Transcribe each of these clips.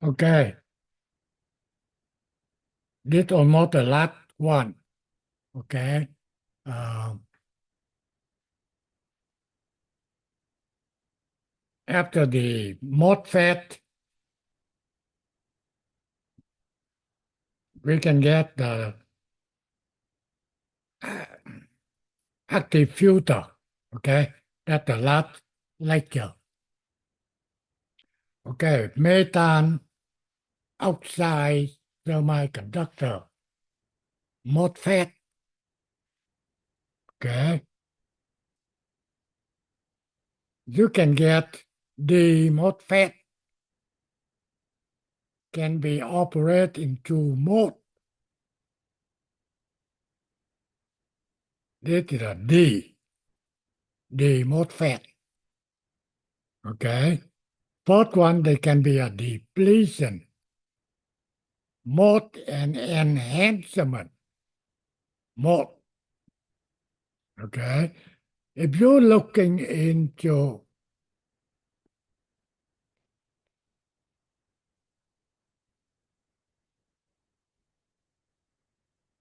Okay, this almost the last one. Okay, Um, after the MOSFET, we can get the uh, active filter. Okay, that's the last lecture. Okay, metal oxide semiconductor MOSFET. Okay, you can get the MOSFET can be operated in two modes. This is a D MOSFET. Okay. First one, they can be a depletion mode and enhancement mode. Okay. If you're looking into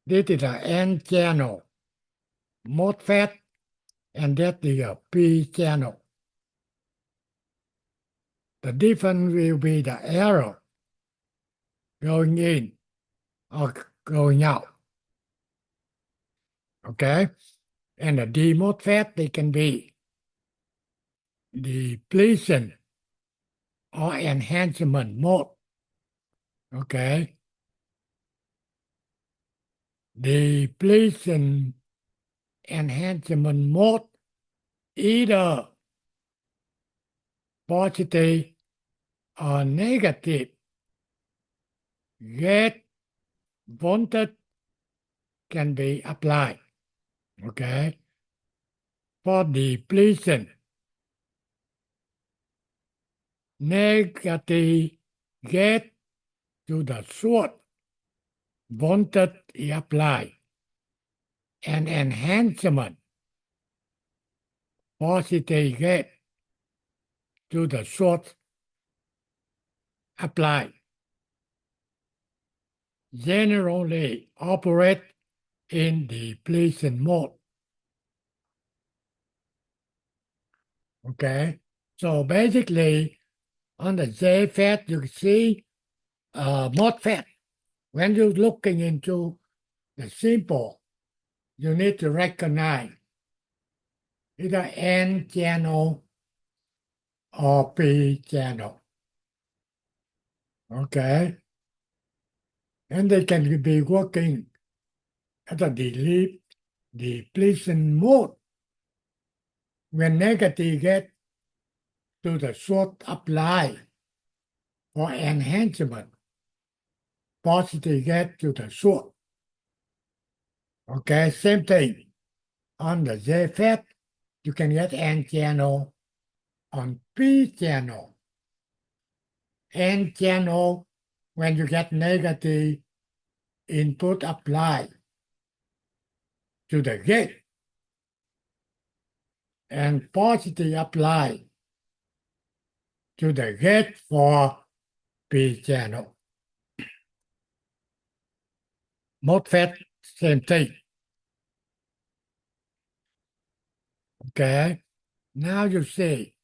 this is an N channel MOSFET and that is a P channel. The difference will be the error going in or going out. Okay. And the D MOSFET, they can be depletion or enhancement mode. Okay. Depletion enhancement mode either positive or negative gate voltage can be applied. Okay. For depletion, negative gate to the source voltage is applied and enhancement positive gate to the source applied. Generally operate in depletion mode. Okay. So basically on the JFET you see MOSFET. When you're looking into the symbol, you need to recognize either N channel or P channel. Okay. And they can be working at a depletion mode when negative get to the source apply for enhancement, positive get to the source. Okay, same thing. On the JFET, you can get N channel on P channel. N channel when you get negative input applied to the gate and positive applied to the gate for P channel. MOSFET, same thing. Okay, now you see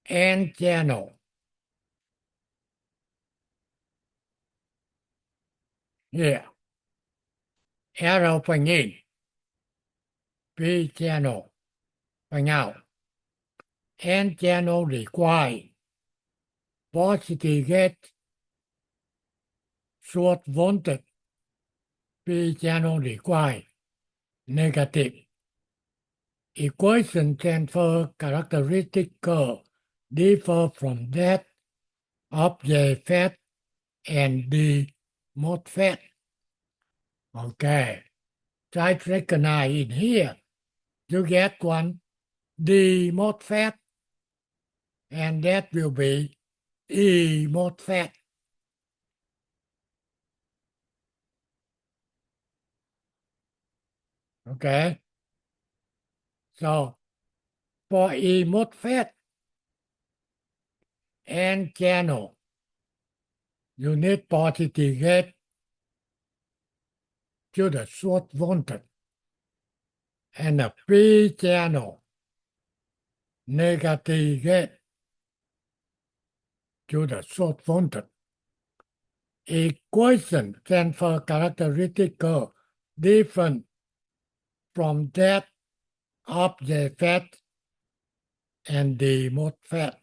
N channel. Here, arrow phanh in, P channel phanh out. N channel require positive gate source voltage. P channel require negative. Equation transfer characteristic curve differ from that of JFET and the MOSFET. Okay, try to recognize in here. You get one D MOSFET, and that will be E MOSFET. Okay, so for E MOSFET, N channel you need positive gate to the source voltage and a P channel negative gate to the source voltage. Equation transfer characteristic curve different from that of JFET and the MOSFET.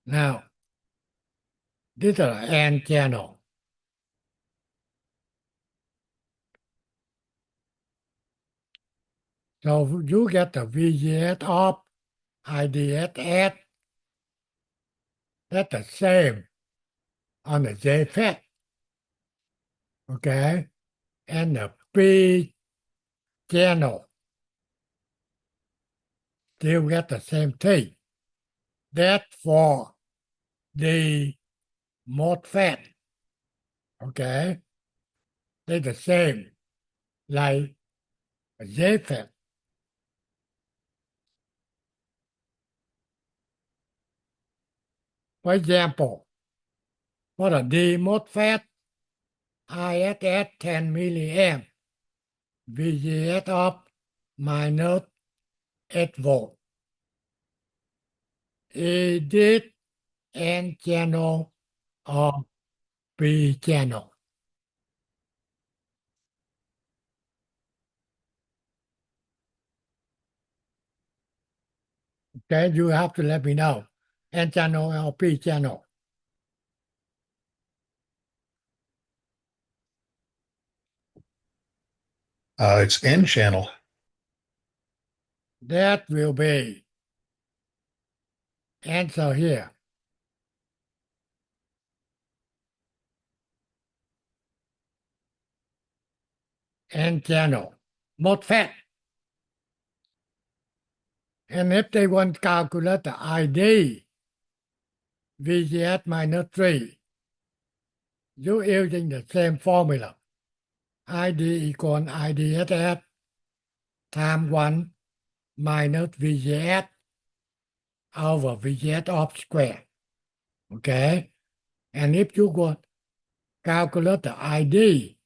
Now, this is an N channel. So you get the VGS of IDSS. That's the same on the JFET. Okay? And the P channel still get the same thing. That's for the MOSFET. Okay? They're the same like a JFET. For example, for a D MOSFET, ISS 10 milliamp, VGS of minus 8 volt. Is this N channel or P channel? Okay, you have to let me know. N channel or P channel. It's N channel. That will be answer here. N channel, MOSFET. And if they want to calculate the ID, VGS minus 3, you're using the same formula. ID equal IDSS times 1 minus VGS over VGS of square. Okay? And if you want to calculate the ID,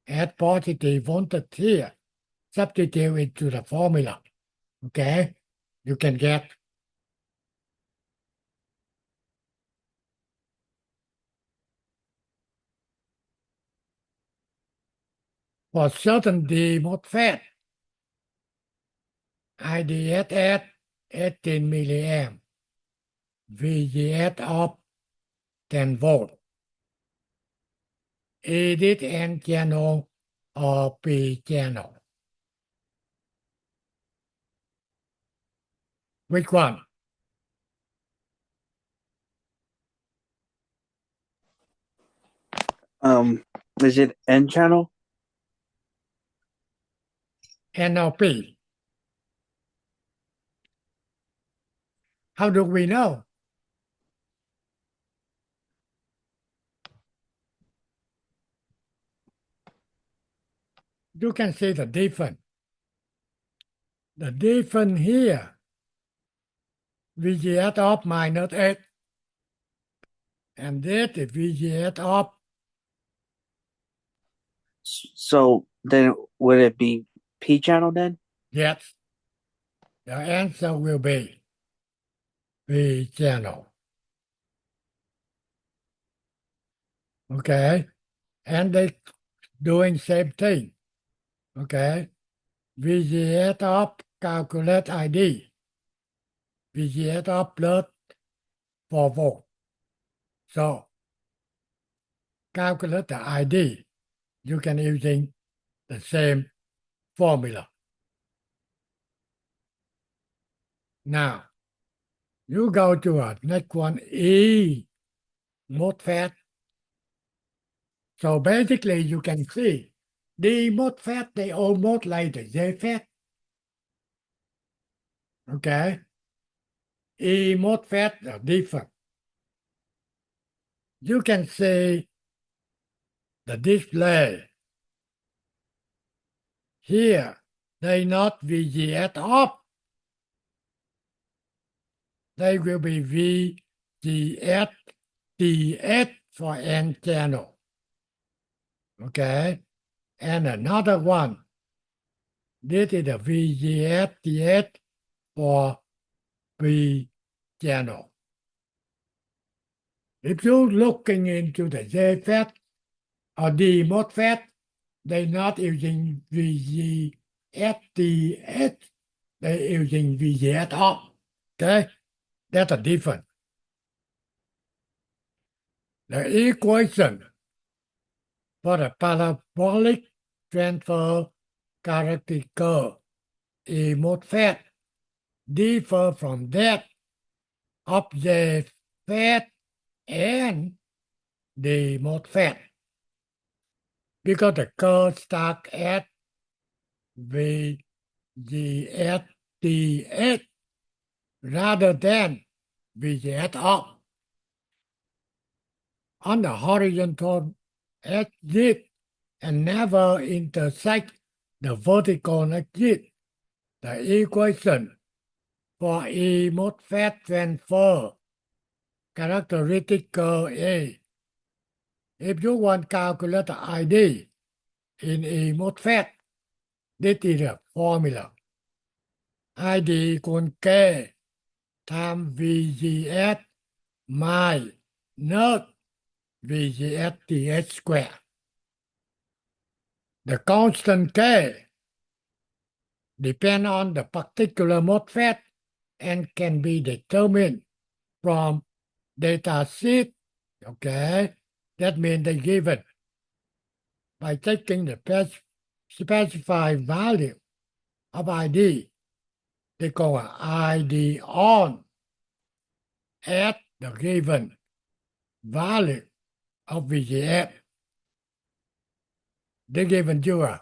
add positive voltage here, substitute into the formula. Okay? You can get for certain D MOSFET, IDSS 18 milliamp, VGS of 10 volt. Is it N channel or P channel? Which one? Is it N channel? N or P? How do we know? You can see the difference. The difference here, VGS of minus 8, and this is VGS of, So then would it be P channel then? yes. The answer will be P channel. Okay? And they doing same thing. Okay? VGS of calculate ID. VGS of plus 4 volt. So calculate the ID. You can using the same formula. Now, you go to a next one, E MOSFET. So basically, you can see the MOSFET, they almost like the JFET. Okay? E MOSFET are different. You can see the display. Here, they not VGS off. they will be VGS TH for N channel. Okay, and another one. This is the VGS TH for P channel. If you're looking into the JFET or the MOSFET, they're not using VGS they're using VGS on. Okay, that's a difference. The equation for the parabolic transfer characteristic curve in MOSFET differ from that of JFET and the MOSFET because the curve starts at VGS rather than VGS off. On the horizontal axis and never intersect the vertical axis, the equation for E MOSFET transfer characteristic curve A. If you want to calculate the ID in E MOSFET, this is the formula. ID equals K times VGS minus VGS TH square. The constant K depends on the particular MOSFET and can be determined from data sheet. Okay, that means they given by taking the specified value of ID. They call it ID on at the given value of VGS. They given you an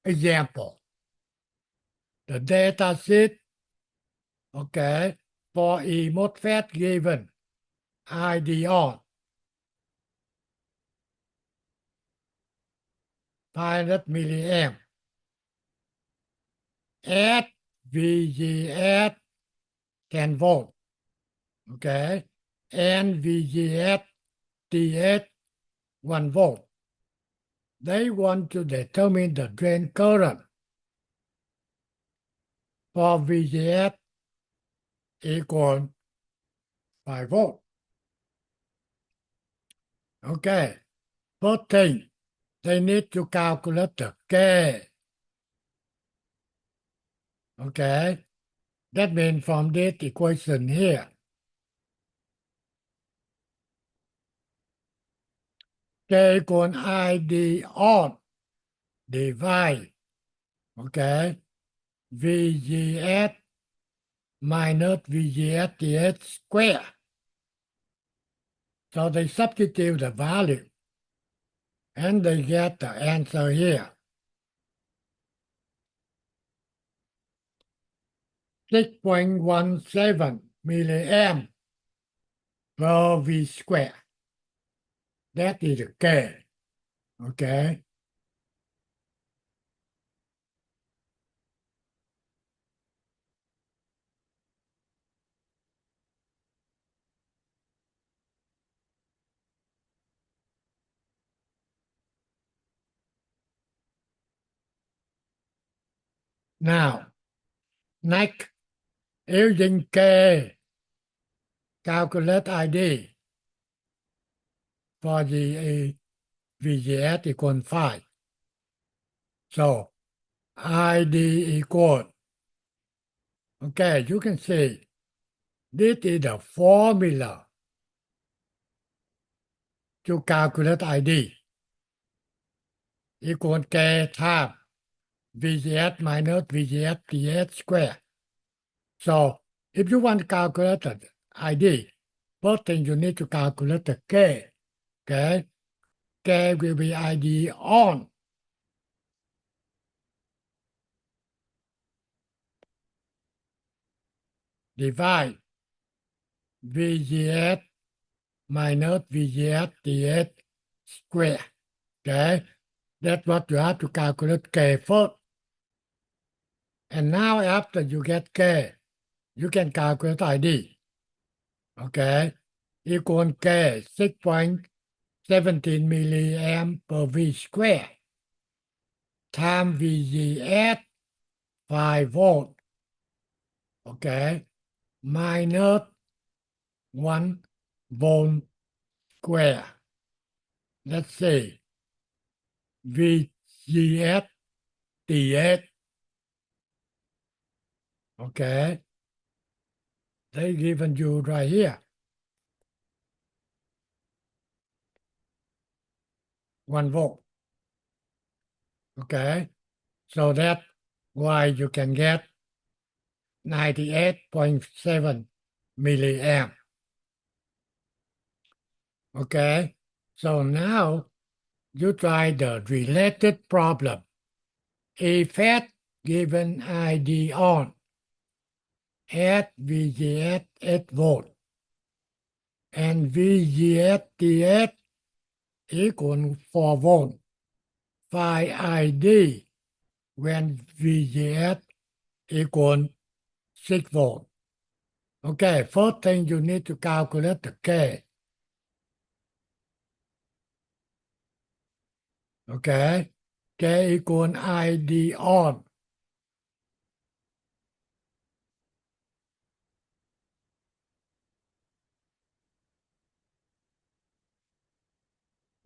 example. The data sheet, okay, for a MOSFET given ID on 500 milliamp at VGS 10 volt, okay, and VGS TH 1 volt. They want to determine the drain current for VGS equal 5 volt. Okay, first thing, they need to calculate the K. Okay, that means from this equation here, K equals ID on divide, okay, VGS minus VGS TH square. So they substitute the value and they get the answer here. 6.17 milliamp per V square. That is the K. Okay. Now, next, using K, calculate ID for the VGS equal 5. So, ID equal, okay, you can see this is the formula to calculate ID equal K times VGS minus VGS TH square. So, if you want to calculate the ID, first thing you need to calculate the K. Okay? K will be ID on. Divide VGS minus VGS TH square. Okay? That's what you have to calculate K first. And now after you get K, you can calculate ID. Okay, equal K 6.17 milliamp per V square time VGS 5 volt. Okay, minus 1 volt square. Let's say VGS TS. Okay, they given you right here 1 volt. Okay, so that's why you can get 98.7 milliamp. Okay, so now you try the related problem. JFET given ID on at VGS 8 volt and VGS TS equal 4 volt. Find ID when VGS equal 6 volt. Okay, first thing you need to calculate the K. Okay, K equal ID on.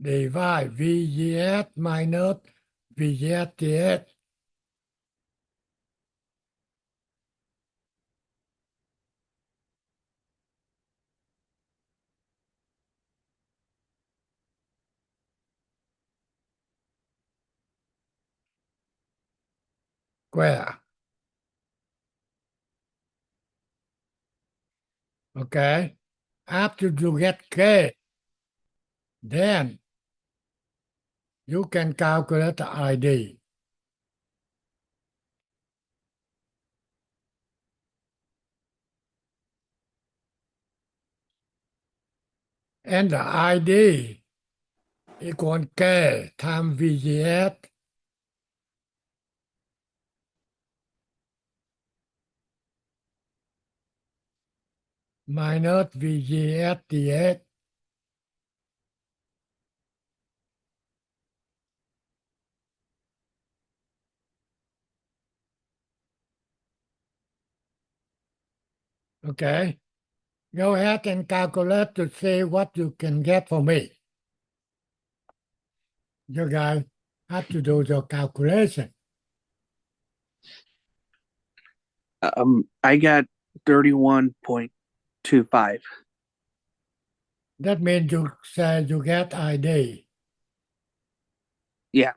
Divide VGS minus VGS TS. Square. Okay, after you get K, then you can calculate the ID. And the ID equal K times VGS minus VGS TS. Okay, go ahead and calculate to see what you can get for me. You guys have to do your calculation. I got 31.25. That means you say you get ID Yeah,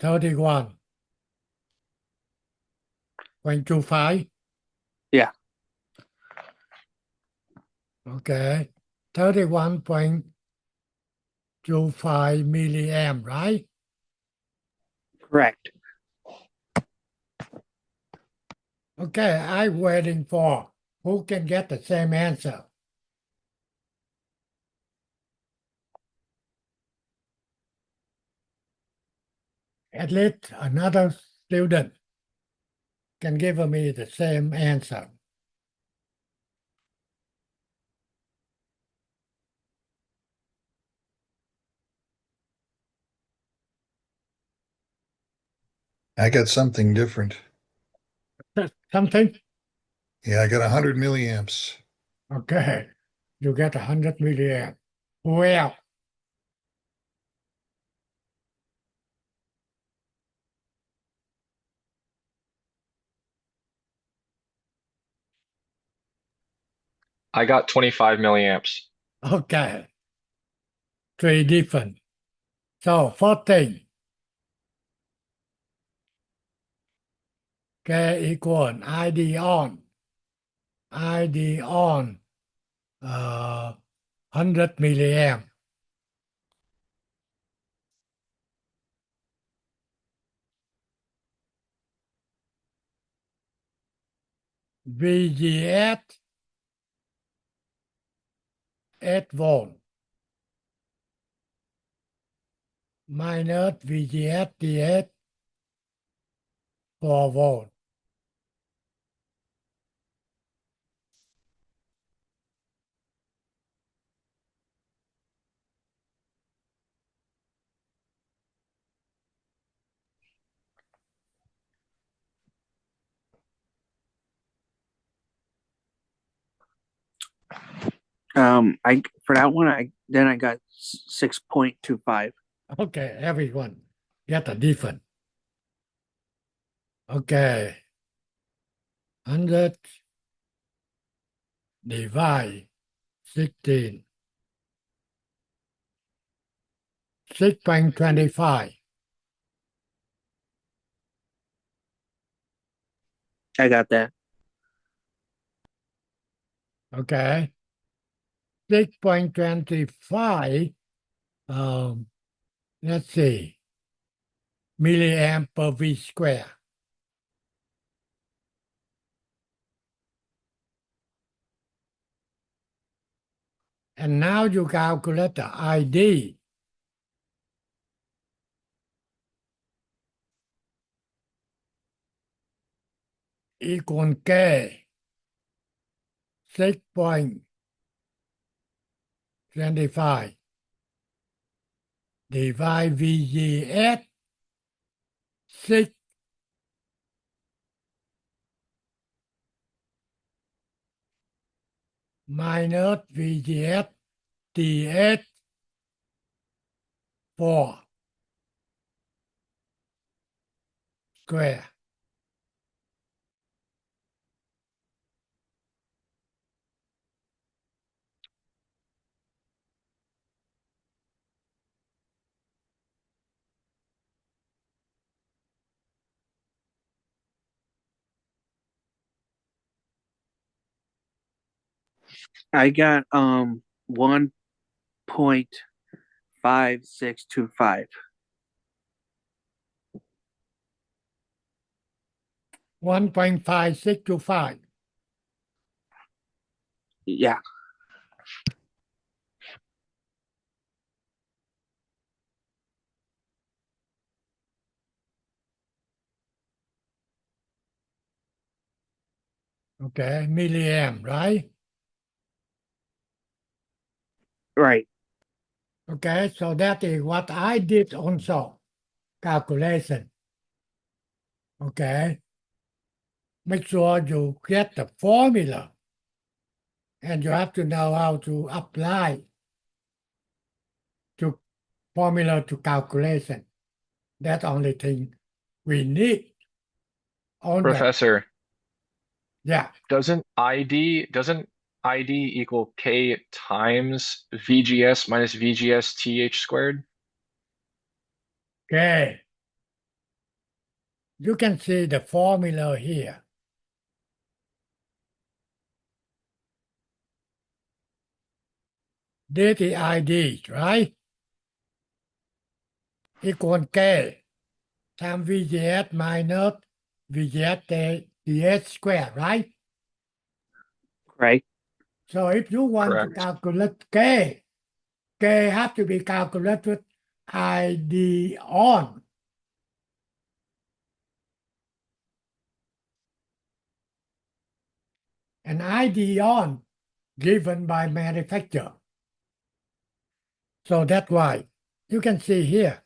31.25. yeah, Okay, 31.25 milliamp, right? correct. Okay, I'm waiting for who can get the same answer. At least another student can give me the same answer. I got something different. Something? Yeah, I got 100 milliamps. Okay, you get 100 milliamp. Well, I got 25 milliamps. okay, three different. So first thing, K equal ID on. ID on 100 milliamp. VGS 8 volt minus VGS TS 4 volt. I for that one, I got 6.25. Okay, everyone get a different. Okay, 100 divide 16, 6.25. I got that. Okay, 6.25. Let's see, milliamp per V square. And now you calculate the ID. Equal K 6.25 divide VGS 6 minus VGS TH 4 square. I got 1.5625. 1.5625. Yeah. Okay, milliamp, right? Right. Okay, so that is what I did also, calculation. Okay, make sure you get the formula and you have to know how to apply to formula to calculation. That's only thing we need on the, Professor, yeah, doesn't ID equal K times VGS minus VGS TH squared? okay. You can see the formula here. This is ID, right? Equal K times VGS minus VGS TH square, right? Right. So if you want to Correct. calculate K have to be calculated ID on. And ID on given by manufacturer. So that's why you can see here.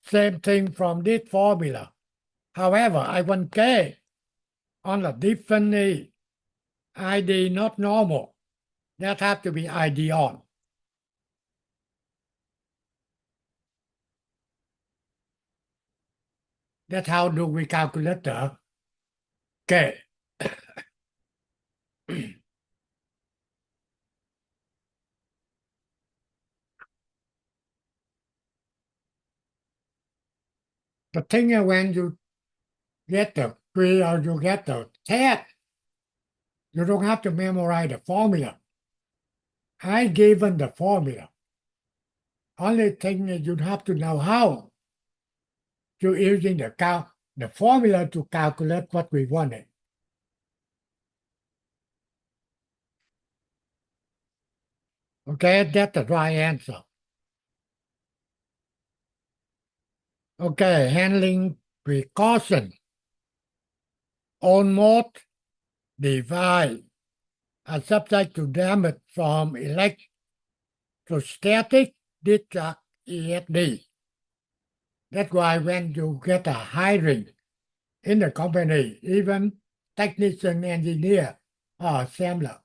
Same thing from this formula. However, I want K on a different ID, not normal. That have to be ID on. That's how do we calculate the K. The thing is when you get the pre or you get the test, you don't have to memorize the formula. I given the formula. Only thing is you have to know how to using the formula to calculate what we wanted. Okay, that's the right answer. Okay, handling precaution. Almost device are subject to damage from electrostatic discharge ESD. That's why when you get a hiring in the company, even technician, engineer, or assembler,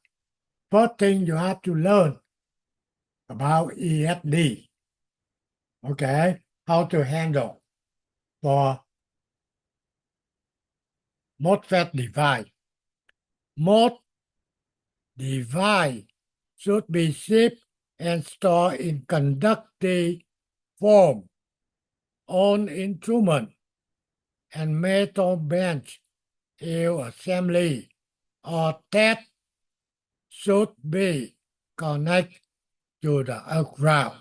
first thing you have to learn about ESD. Okay, how to handle for MOSFET device. Most device should be shipped and stored in conductive form on instrument and metal bench assembly or test should be connected to the ground.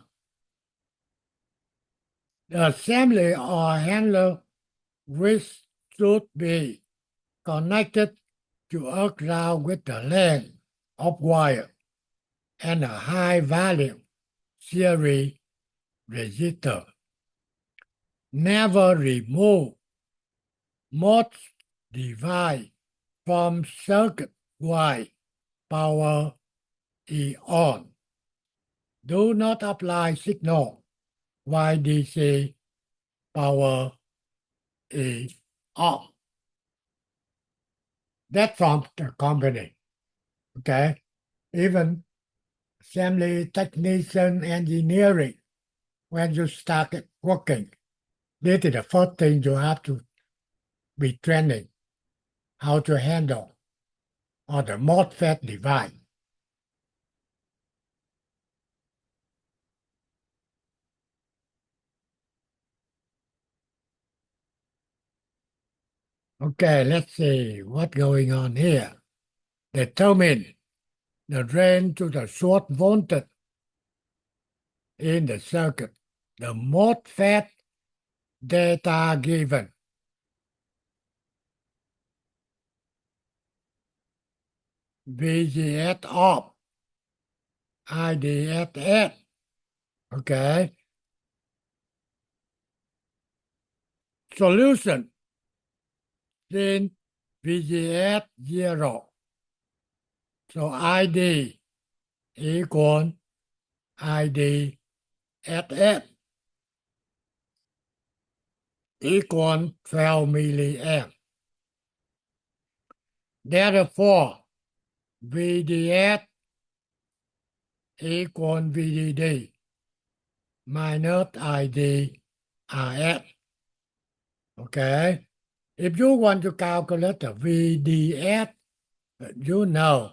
The assembly or handler which should be connected to ground with the length of wire and a high value series resistor. Never remove most device from circuit while power is on. Do not apply signal while DC power is off. That's from the company. Okay? Even assembly technician engineering, when you start working, this is the first thing you have to be training how to handle on the MOSFET device. Okay, let's see what's going on here. Determine the drain to the source voltage in the circuit. The MOSFET data given. VGS off. IDSS. Okay. Solution. Then VGS 0. So ID equal IDSS equal 12 milliamp. Therefore, VDS equal VDD minus IDRS. Okay? If you want to calculate the VDS, you know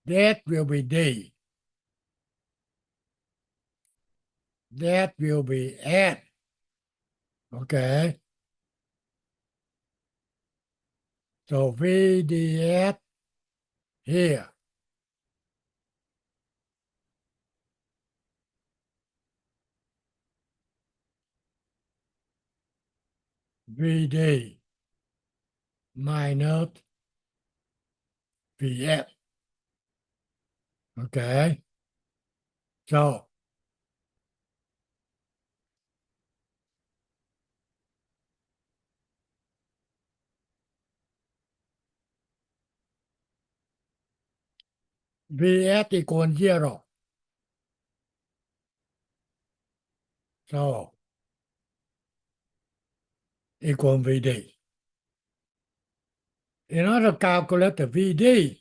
that will be D. That will be S. Okay? So VDS here. VD minus VS. Okay? So VS equal 0. So equal VD. In order to calculate the VD,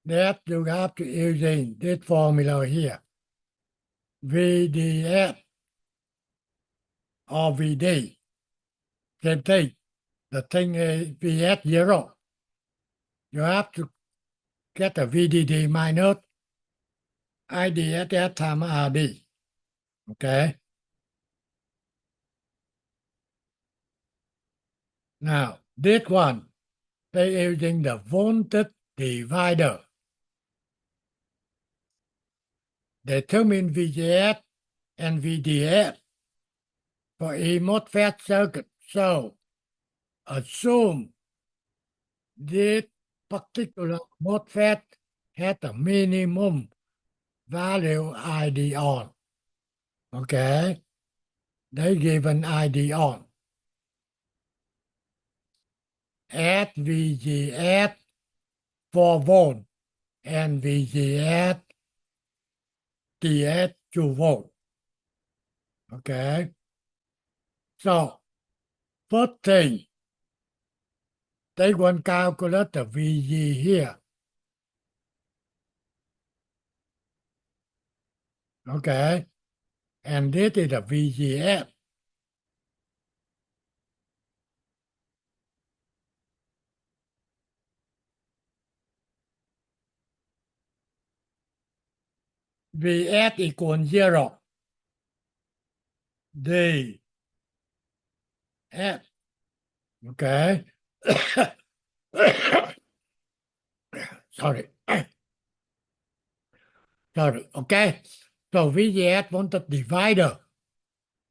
that you have to using this formula here. VDS or VD. Same thing. The thing is VS 0. You have to get the VDD minus IDSS times RD. Okay? Now, this one, they're using the voltage divider. Determine VGS and VDS for a MOSFET circuit. So, assume this particular MOSFET has a minimum value ID on. Okay? They give an ID on. Add VGS 4 volt and VGS TS 2 volt. Okay? So, first thing, they want to calculate the VG here. Okay. And this is a VGS. Vs equal 0. D F. Okay. Sorry. Sorry. Okay. So VGS wanted divider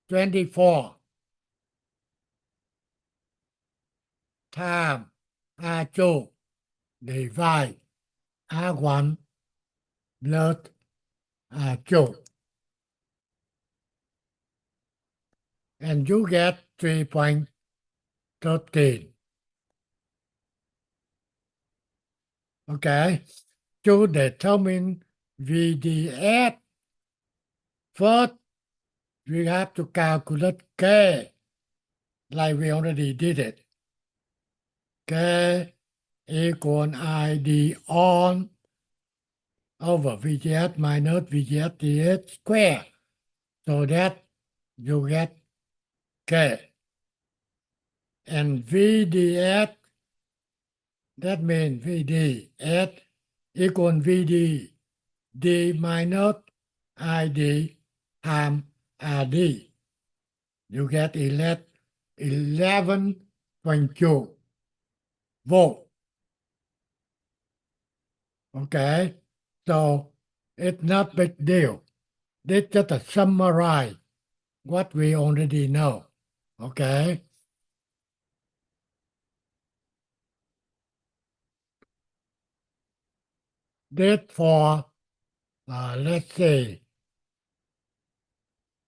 24 time R2 divide R1 plus R2. And you get 3.13. Okay. To determine VDS, first we have to calculate K, like we already did it. K equal ID on over VGS minus VGS TH square. So that you get K. And VDS, that means VDS equal VD D minus ID times RD. You get 11.2 volt. Okay, so it's not big deal. This just a summarize what we already know. Okay, this for let's say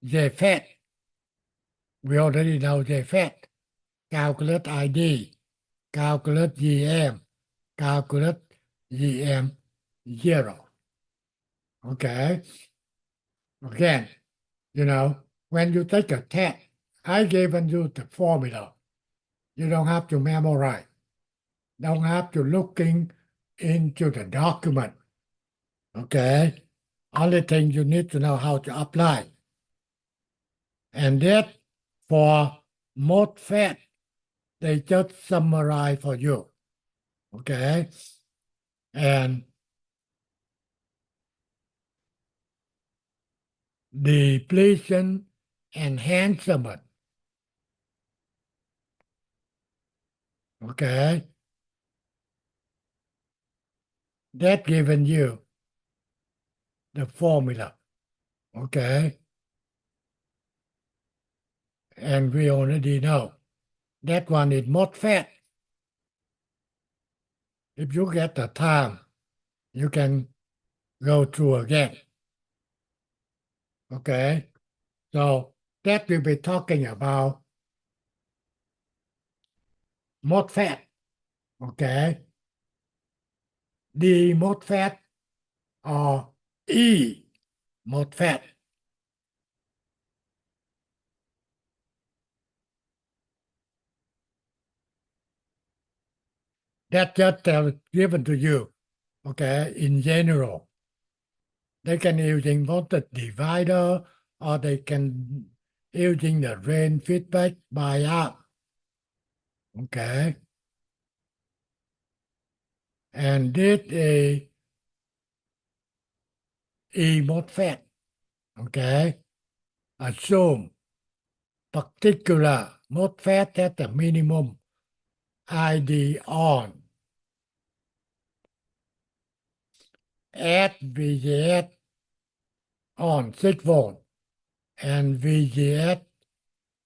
JFET. We already know JFET. Calculate ID, calculate GM, calculate GM 0. Okay, again, when you take a test, I given you the formula. You don't have to memorize. Don't have to looking into the document. Okay? Only thing you need to know how to apply. And that for MOSFET, they just summarize for you. Okay? And depletion enhancement. Okay? That given you the formula. Okay? And we already know. That one is MOSFET. If you get the time, you can go through again. Okay? So that we'll be talking about MOSFET. Okay? D MOSFET or E MOSFET. That just given to you, okay, in general. They can using voltage divider or they can using the range feedback bias. Okay. And this is E MOSFET. Okay. Assume particular MOSFET has the minimum ID on at VGS on 6 volt and VGS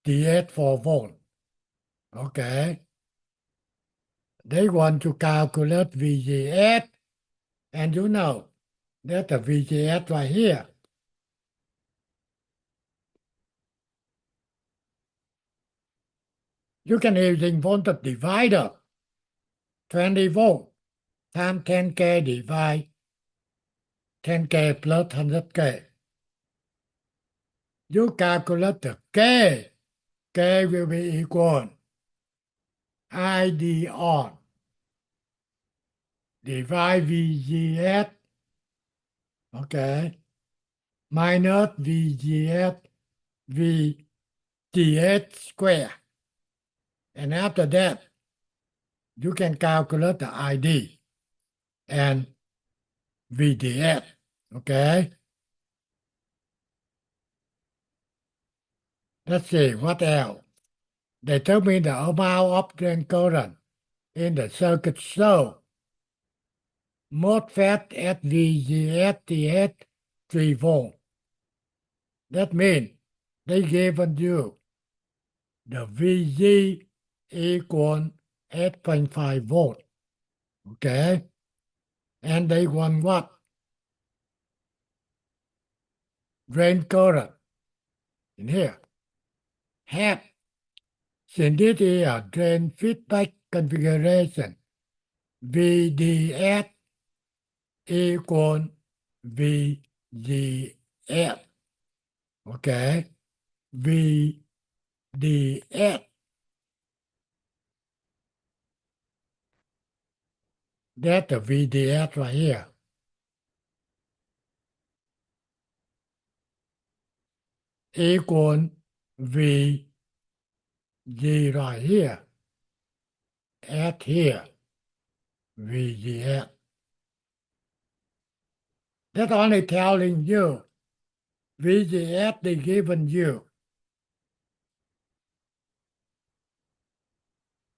TS 4 volt. Okay. They want to calculate VGS and that's a VGS right here. You can using voltage divider 20 volt times 10K divide 10K plus 100K. You calculate the K. K will be equal ID on divide VGS. Okay. minus VGS VGS square. And after that, you can calculate the ID and VDS. Okay? Let's see, what else? They tell me the amount of drain current in the circuit show. MOSFET at VGS TH 3 volt. That means they given you the VG equal 8.5 volt. Okay? And they want what? Drain current in here. Have, since this is a drain feedback configuration, VDS equal VGS. Okay? VDS. That's the VDS right here. Equal VG right here. At here. VGS. That's only telling you VGS they given you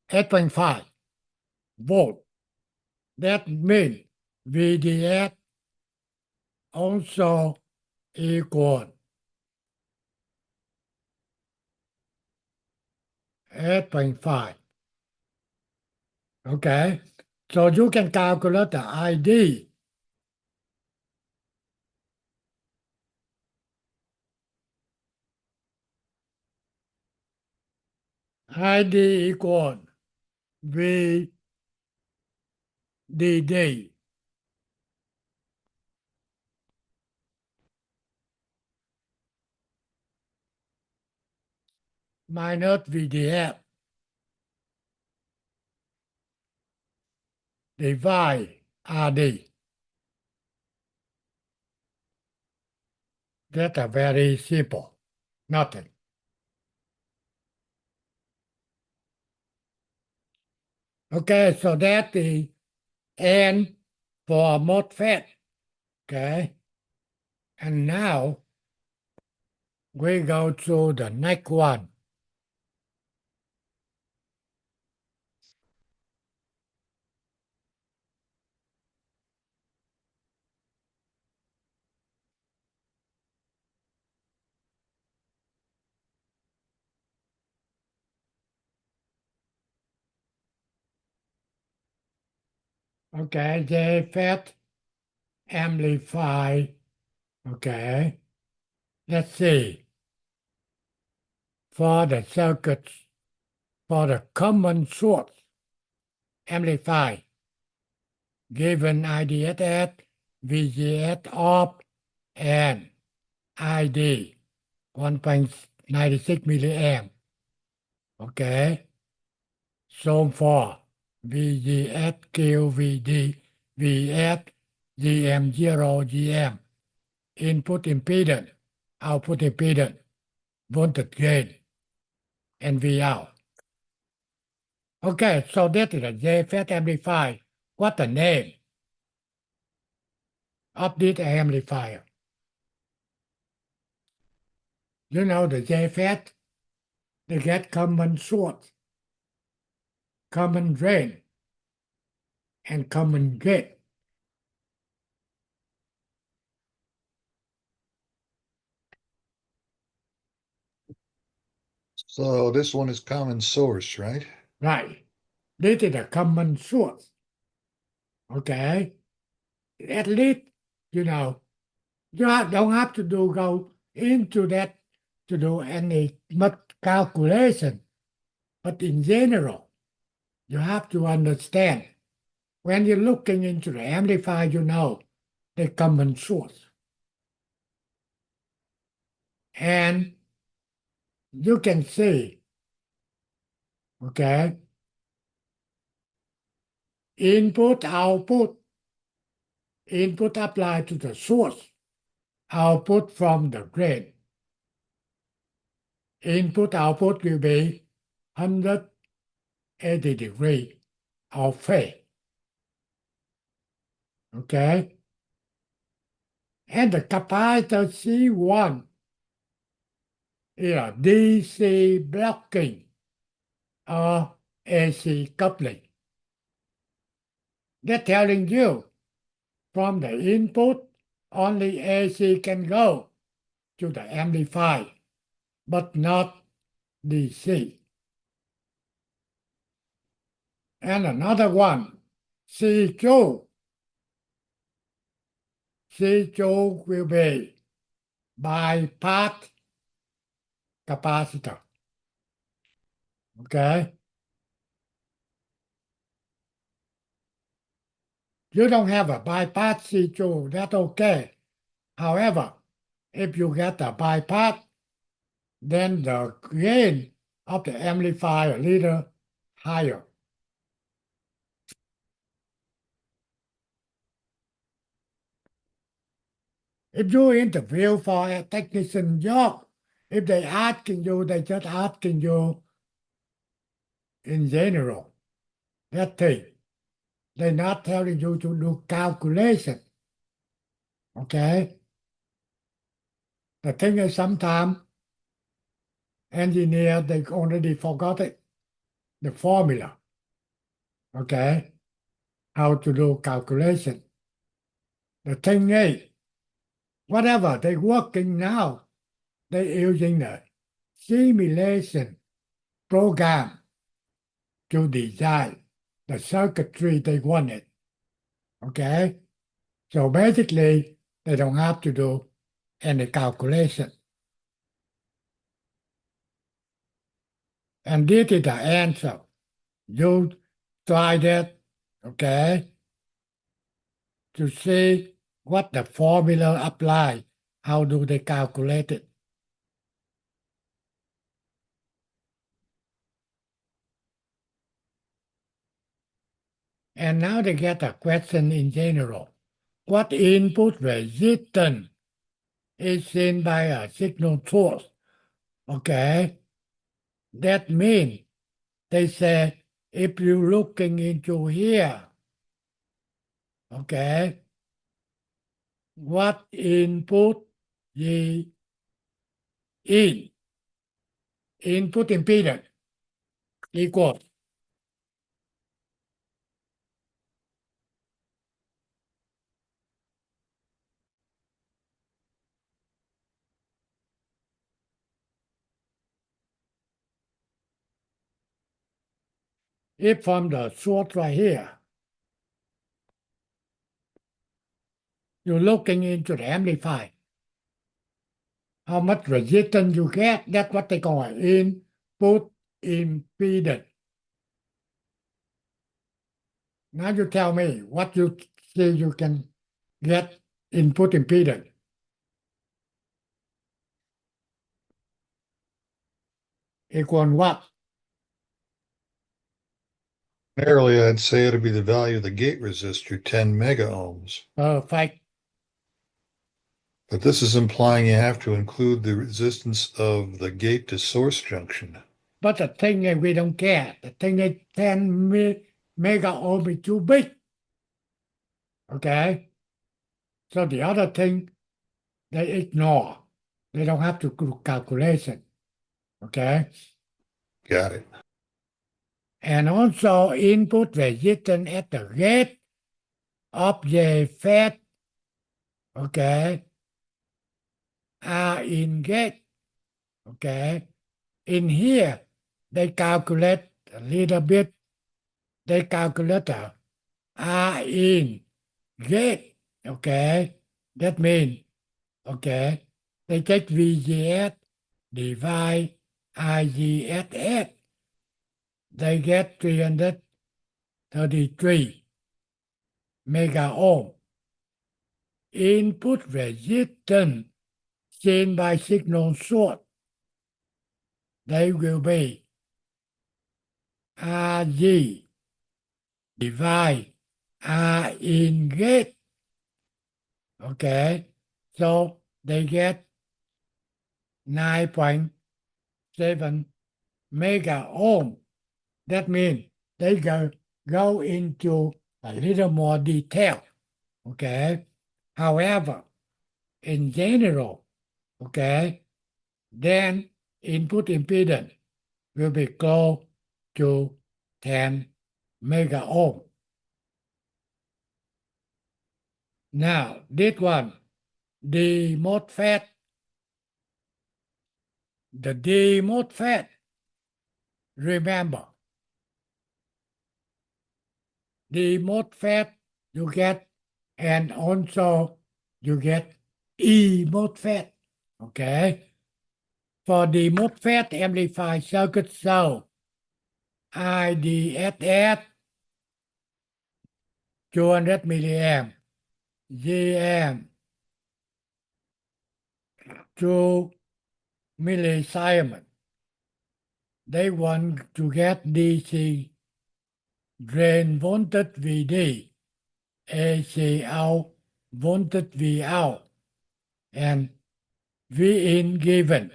8.5 volt. That means VDS also equal 8.5. Okay, so you can calculate the ID. ID equal VDD minus VDF divide RD. That's a very simple, nothing. Okay, so that's the end for MOSFET. Okay, and now we go to the next one. Okay, JFET amplify. Okay, let's see. For the circuits, for the common source amplify, given IDSS, VGS off, and ID 1.96 milliamp. Okay, so for VGS QVD VS GM0 GM input impedance, output impedance, voltage gain, and V out. Okay, so that is a JFET amplifier. What's the name of this amplifier? You know the JFET, they get common source, common drain, and common gate. So this one is common source, right? Right. This is a common source. Okay. At least, you know, you don't have to go into that to do any much calculation. But in general, you have to understand when you're looking into the amplifier, you know the common source. And you can see, okay, input, output, input applied to the source, output from the grid. Input output will be 180 degrees of phase. Okay? And the capacitor C1 is a DC blocking or AC coupling. They're telling you from the input, only AC can go to the amplifier, but not DC. And another one, C2. C2 will be bypass capacitor. Okay? You don't have a bypass C2, that's okay. However, if you get a bypass, then the gain of the amplifier a little higher. If you interview for a technician job, if they asking you, they just asking you in general. That thing. They're not telling you to do calculation. Okay? The thing is sometimes engineer they already forgot it, the formula. Okay? How to do calculation. The thing is, whatever they're working now, they're using the simulation program to design the circuitry they wanted. Okay? So basically, they don't have to do any calculation. And this is the answer. You try that, okay, to see what the formula apply. How do they calculate it? And now they get a question in general. What input resistance is seen by a signal source? Okay. That means they say if you're looking into here, okay, what input the input impedance equals if from the source right here, you're looking into the amplifier, how much resistance you get, that's what they call input impedance. Now you tell me what you see you can get input impedance. Equal what? Ordinarily, I'd say it'll be the value of the gate resistor, 10 mega ohms. Perfect. But this is implying you have to include the resistance of the gate to source junction. But the thing is, we don't care. The thing is 10 mega ohm is too big. Okay? So the other thing, they ignore. They don't have to do calculation. Okay? Got it. And also input resistance at the gate of JFET, okay, are in gate. Okay? In here, they calculate a little bit. They calculate the R in gate. Okay? That means, okay, they take VGS divide IGSS. They get 333 mega ohm. Input resistance seen by signal source, they will be RG divide R in gate. Okay, so they get 9.7 mega ohm. That means they go into a little more detail. Okay. However, in general, okay, then input impedance will be close to 10 mega ohm. Now, this one, the MOSFET, the D MOSFET, remember, the MOSFET you get, and also you get E MOSFET, okay? For the MOSFET amplified circuit cell, IDSS 200 milliamp, GM 2 millisiemens. They want to get DC drain voltage VD, AC out voltage V out, and V in given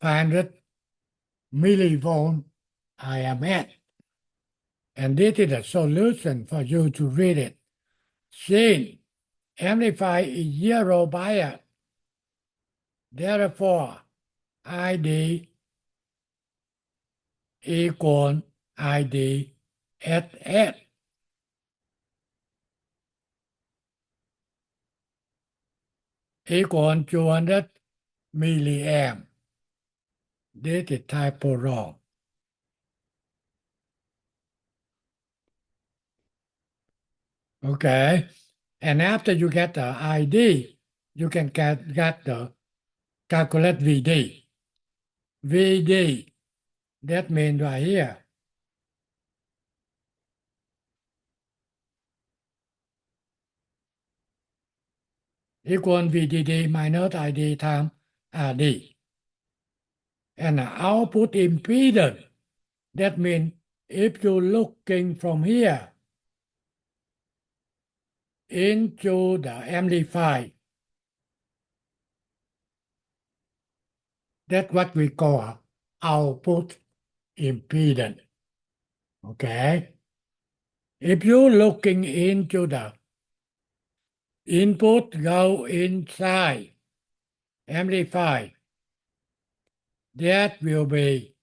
500 millivolt IMS. And this is a solution for you to read it. Since amplify is zero bias, therefore ID equal ID SS. Equal 200 milliamp. This is typo wrong. Okay. And after you get the ID, you can get the calculate VD. VD, that means right here. Equal VDD minus ID times RD. And the output impedance, that means if you're looking from here into the amplifier, that's what we call output impedance. Okay? If you're looking into the input go inside amplify, that will be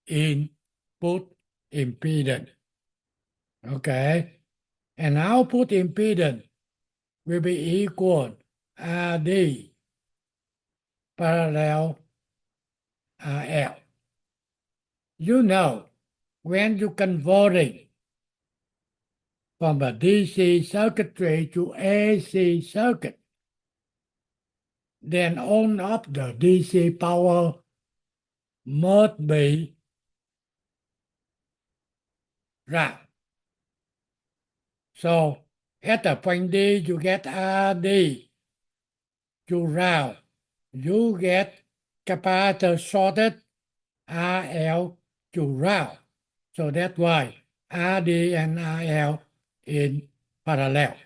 input impedance. Okay? And output impedance will be equal RD parallel RL. You know, when you converting from a DC circuitry to AC circuit, then all of the DC power must be ground. So at the point D, you get RD to ground. You get capacitor shorted RL to ground. So that's why RD and RL in parallel.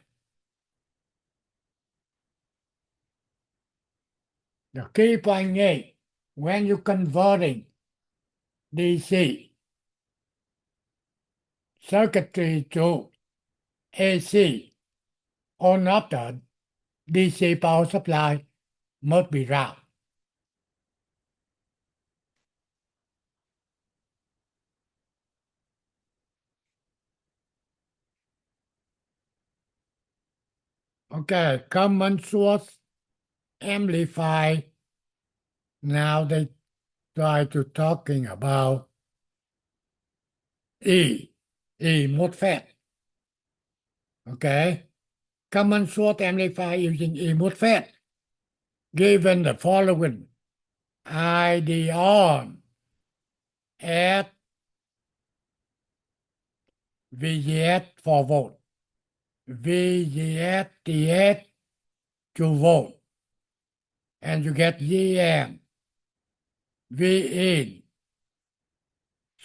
The key point is when you're converting DC circuitry to AC, all of the DC power supply must be ground. Okay, common source amplify. Now they try to talking about E MOSFET. Okay, common source amplifier using E MOSFET. Given the following ID on at VGS 4 volt, VGS TS 2 volt, and you get GM, V in,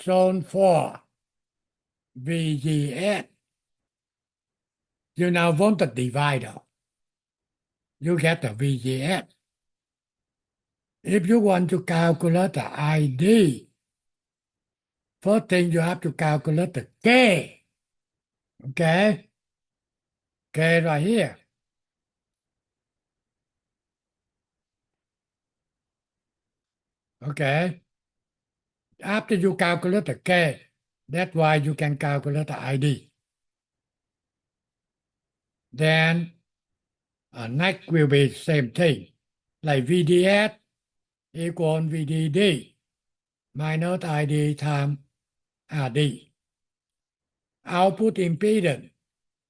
zone 4, VGS. You now want the divider. You get the VGS. If you want to calculate the ID, first thing you have to calculate the K. Okay? K right here. Okay? After you calculate the K, that's why you can calculate the ID. Then next will be same thing, like VDS equal VDD minus ID times RD. Output impedance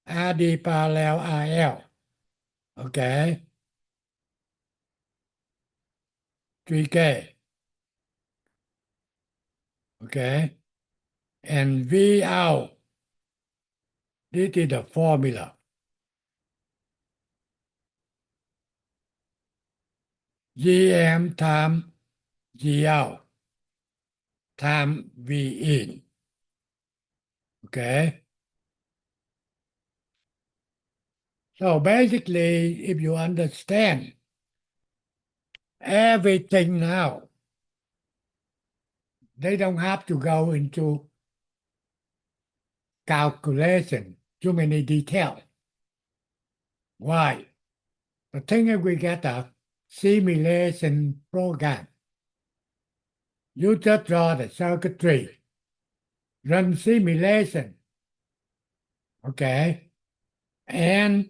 RD parallel RL. Okay. 3K. Okay. And V out. This is the formula. GM times G out times V in. Okay. So basically, if you understand everything now, they don't have to go into calculation, too many details. Why? The thing is we get a simulation program. You just draw the circuitry, run simulation, okay? And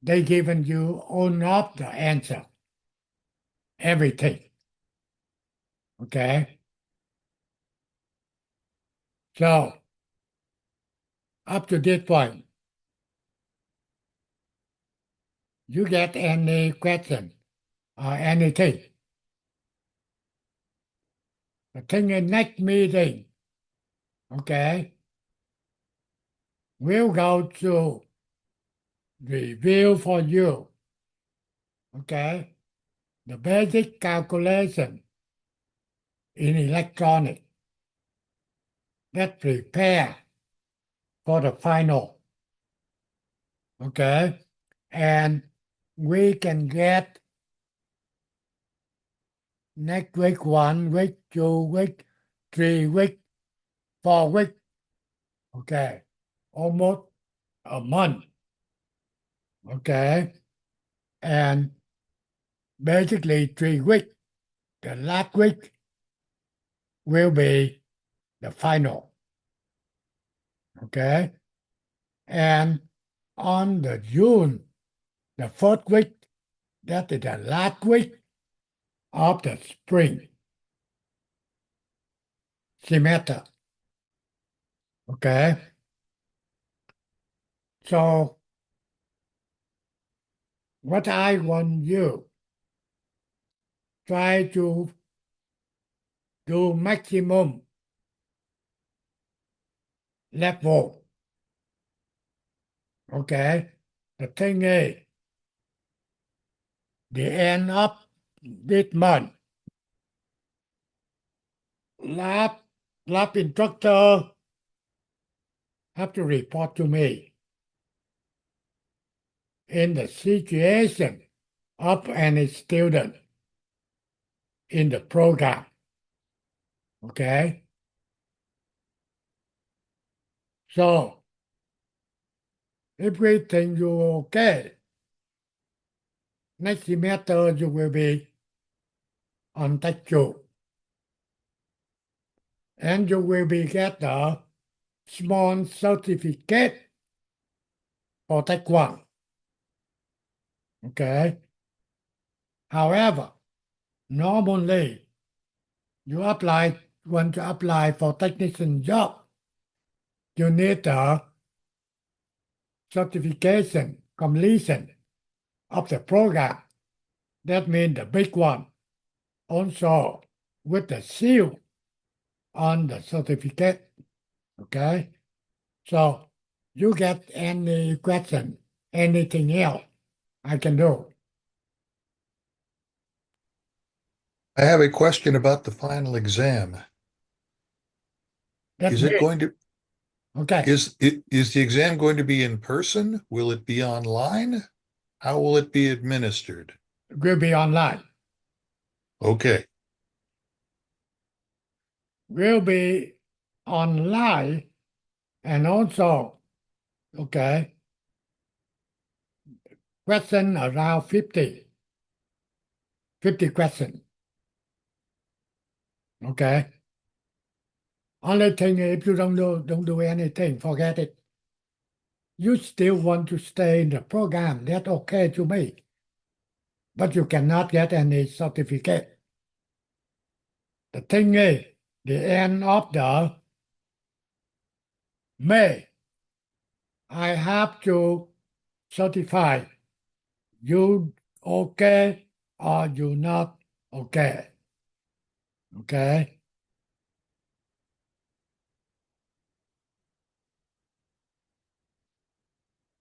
they given you all of the answer, everything, okay? So, up to this point, you get any question or anything. The thing in next meeting, okay, we'll go to review for you, okay, the basic calculation in electronics that prepare for the final, okay, and we can get next week 1 week, 2 week, 3 week, 4 week, okay, almost a month, okay, and basically 3 weeks. The last week will be the final, okay, and on the June, the fourth week, that is the last week of the spring semester, okay. So what I want you try to do maximum level. Okay. The thing is, the end of this month, lab instructor have to report to me in the situation of any student in the program. Okay. So if we think you're okay, next semester you will be on Tech 2. And you will be get a small certificate for Tech 1. Okay. However, normally you want to apply for technician job, you need a certification completion of the program. That means the big one. Also with the seal on the certificate. Okay. So you get any question, anything else I can do. I have a question about the final exam. That's Is it me. going to, Okay. is the exam going to be in person? Will it be online? How will it be administered? It will be online. Okay. will be online and also, okay, question around 50 questions. Okay. Only thing if you don't do anything, forget it. You still want to stay in the program, that's okay to me. But you cannot get any certificate. The thing is, the end of the May, I have to certify you okay or you not okay. Okay.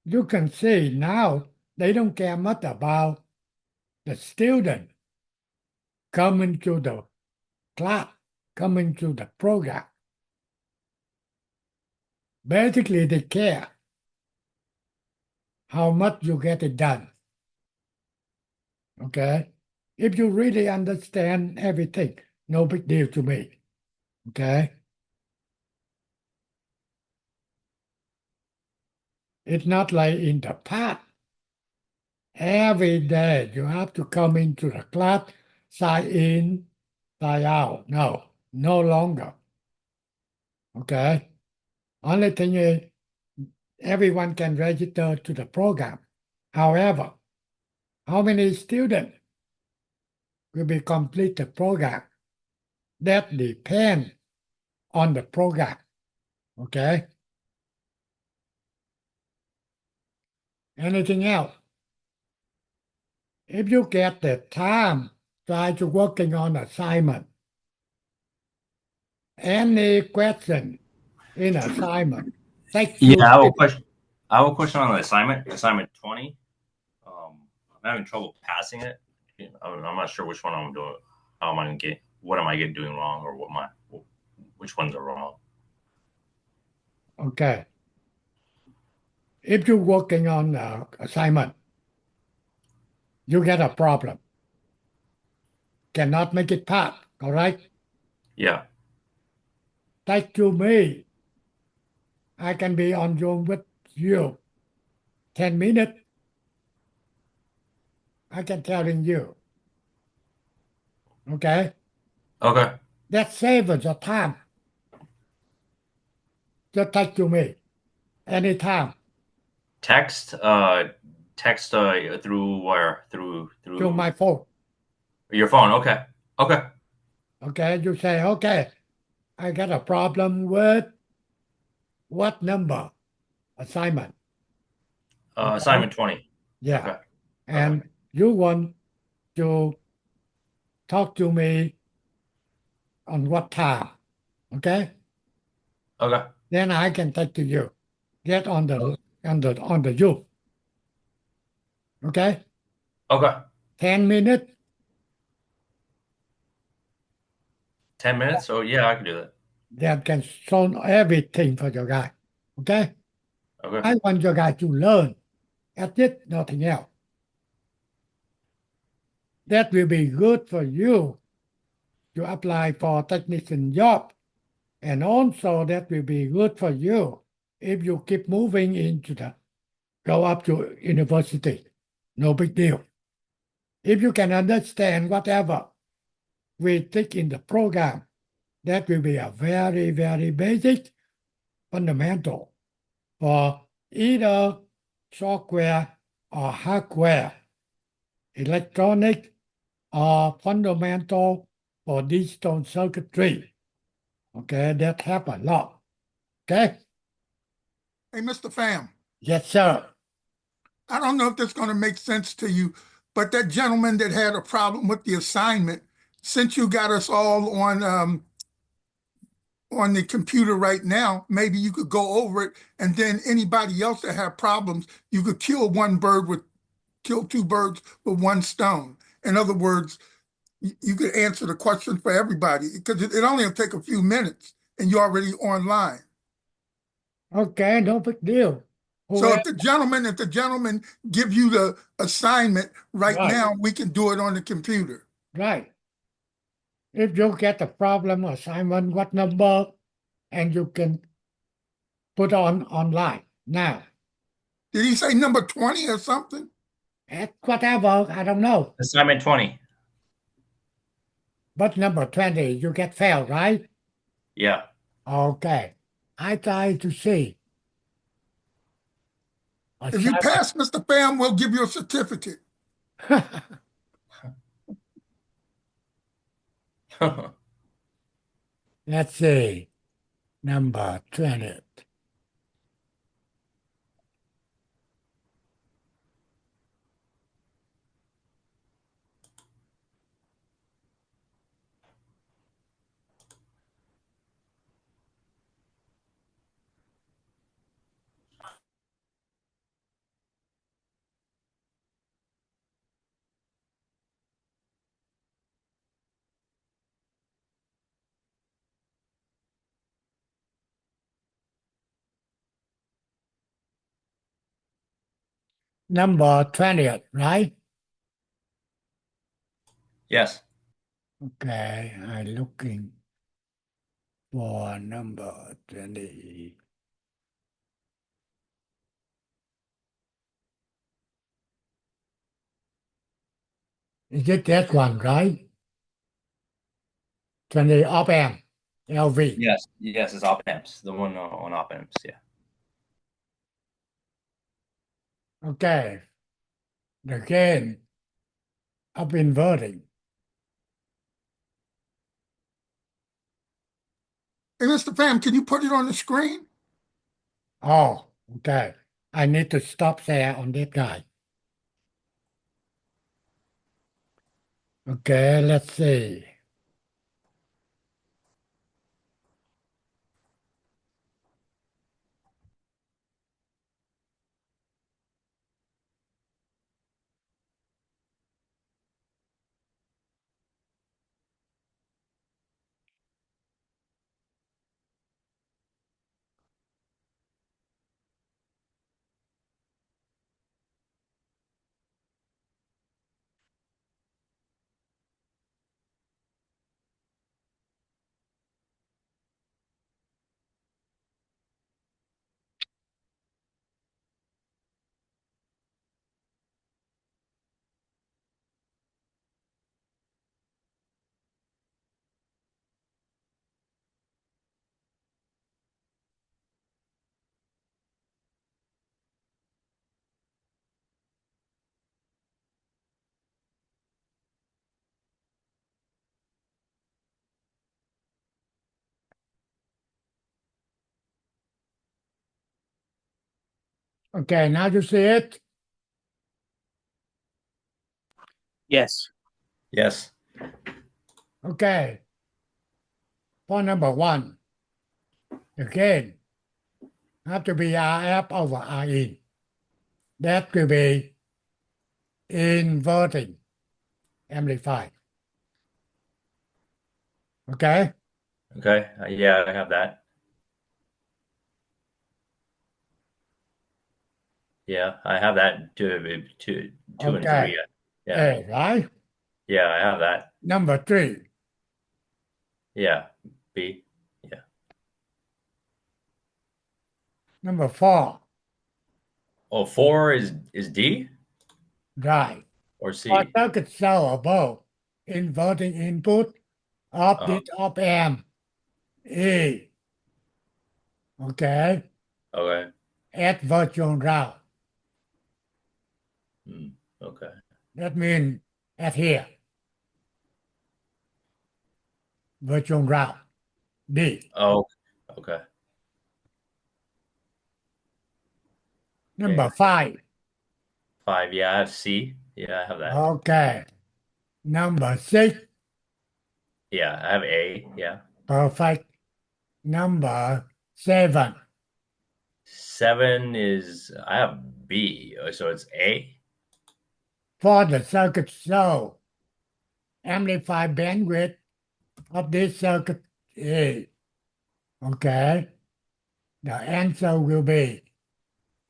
You can see now they don't care much about the student coming to the class, coming to the program. Basically, they care how much you get it done. Okay? If you really understand everything, no big deal to me. Okay? It's not like in the past. Every day you have to come into the class, sign in, sign out. No, no longer. Okay? Only thing is everyone can register to the program. However, how many students will be complete the program? That depends on the program. Okay? Anything else? If you get the time, try to working on assignment. Any question in assignment, take Yeah, few I have a minutes. question. I have a question on the assignment 20. I'm having trouble passing it. I'm not sure which one I'm doing. How am I gonna get? What am I getting doing wrong, or which ones are wrong? Okay. If you're working on assignment, you get a problem. Cannot make it pass, all right? Yeah. Take to me. I can be on Zoom with you. 10 minutes, I can telling you. Okay? Okay. That saves the time. Just take to me anytime Text. Text. Through where? to Through my phone. your phone. Okay. Okay. Okay? You say, okay, I got a problem with what number assignment. Okay? Assignment 20. Yeah. Okay. And you want to talk to me on what time. Okay? Okay. Then I can take to you. Get on the Zoom. Okay? Okay. 10 minutes. 10 minutes. Oh yeah, I can do that. That can solve everything for your guy. Okay? Okay. I want your guy to learn. That's it, nothing else. That will be good for you to apply for technician job. And also that will be good for you if you keep moving into the go up to university. No big deal. If you can understand whatever we take in the program, that will be a very, very basic fundamental for either software or hardware, electronic or fundamental for digital circuitry. Okay, that help a lot. Okay? Hey, Mr. Pham, Yes, sir. I don't know if that's going to make sense to you, but that gentleman that had a problem with the assignment, since you got us all on the computer right now, maybe you could go over it, and then anybody else that have problems, you could kill two birds with one stone. In other words, you could answer the question for everybody because it only will take a few minutes, and you're already online. Okay, no big deal. So if the gentleman give you the assignment right Right. now, we can do it on the computer. Right. If you get a problem assignment, what number, and you can put on online now. Did he say number 20 or something? At whatever, I don't know. Assignment 20. But number 20, you get failed, right? Yeah. Okay. I try to see. If you pass, Mr. Pham, we'll give you a certificate. Let's see. Number 20. Number 20th, right? Yes. Okay, I'm looking for number 20. Is it that one, right? 20 op amp, LV. Yes. Yes, it's op amps. The one on op amps. Yeah. Okay. The gain of inverting. Hey, Mr. Pham, can you put it on the screen? Oh, okay. I need to stop there on that guy. Okay, let's see. Okay, now you see it? Yes. Yes. Okay. For number 1, the gain have to be RF over RE. That could be inverting amplified. Okay? Okay. Yeah, I have that. Yeah, I have that. Two and Okay. three. Yeah. A, right? Yeah, I have that. Number 3, Yeah. B. Yeah. number 4, Oh, 4 is D right. or For C? circuit cell above, inverting input of Uh-huh. this op amp E. Okay? Okay. At virtual ground. Okay. That means at here, virtual ground. D. Oh, okay. Number Yeah. 5. 5. Yeah, I have C. Yeah, I have that. Okay. Number 6. Yeah, I have A. Yeah. Perfect. Number 7. 7 is I have B. So it's A. For the circuit cell, amplify bandwidth of this circuit A. Okay? The answer will be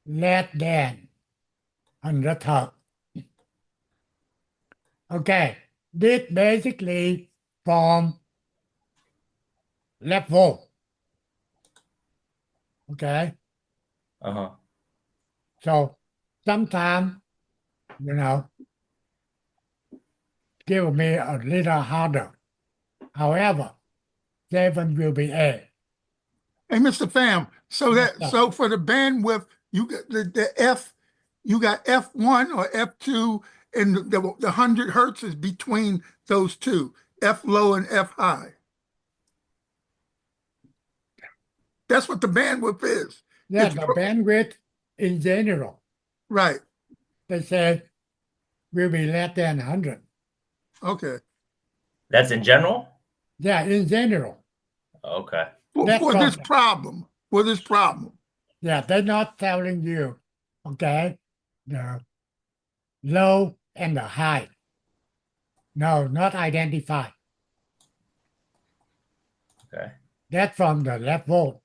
less than 100 hertz. Okay, this basically from left volt. Okay. Uh-huh. So sometimes, give me a little harder. However, 7 will be A. Hey, Mr. Pham, so Yes, that sir. so for the bandwidth, you got the F, you got F1 or F2, and the 100 hertz is between those two, F low and F high. That's what the bandwidth is. Yeah, It's the bandwidth in general, right. they said, will be less than 100. Okay. That's in general? Yeah, in general. Okay. That's For this from, problem, for this problem. yeah, they're not telling you, okay, the low and the high. No, not identified. Okay. That's from the left volt.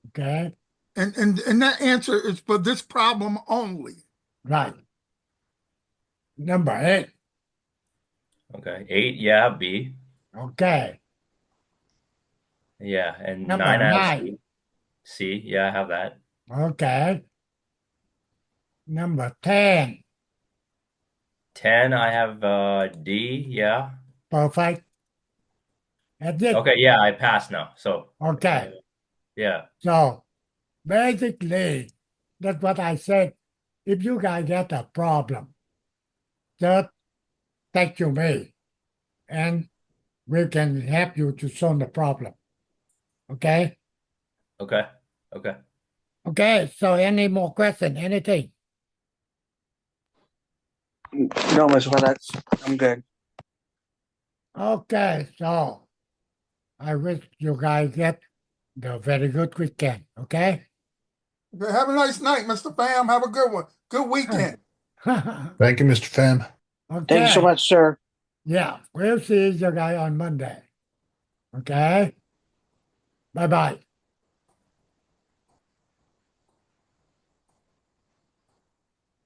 Okay, And that answer is for this problem only. right. Number 8. Okay. 8, yeah, B. Okay. Yeah. And Number 9 I have 9. C. C, yeah, I have that. Okay. Number 10. 10 I have D, yeah. Perfect. That's it. Okay, yeah, I passed now. So Okay. yeah. So basically, that's what I said. If you guys get a problem, just text to me and we can help you to solve the problem. Okay? Okay. Okay. Okay, so any more question? Anything? No, Mr. That's I'm good. Okay, so I wish you guys get the very good weekend. Okay? Okay, have a nice night, Mr. Pham. Have a good one. Good weekend. Thank you, Mr. Pham. Thank you so Okay. much, sir. Yeah, we'll see you guys on Monday. Okay? Bye-bye.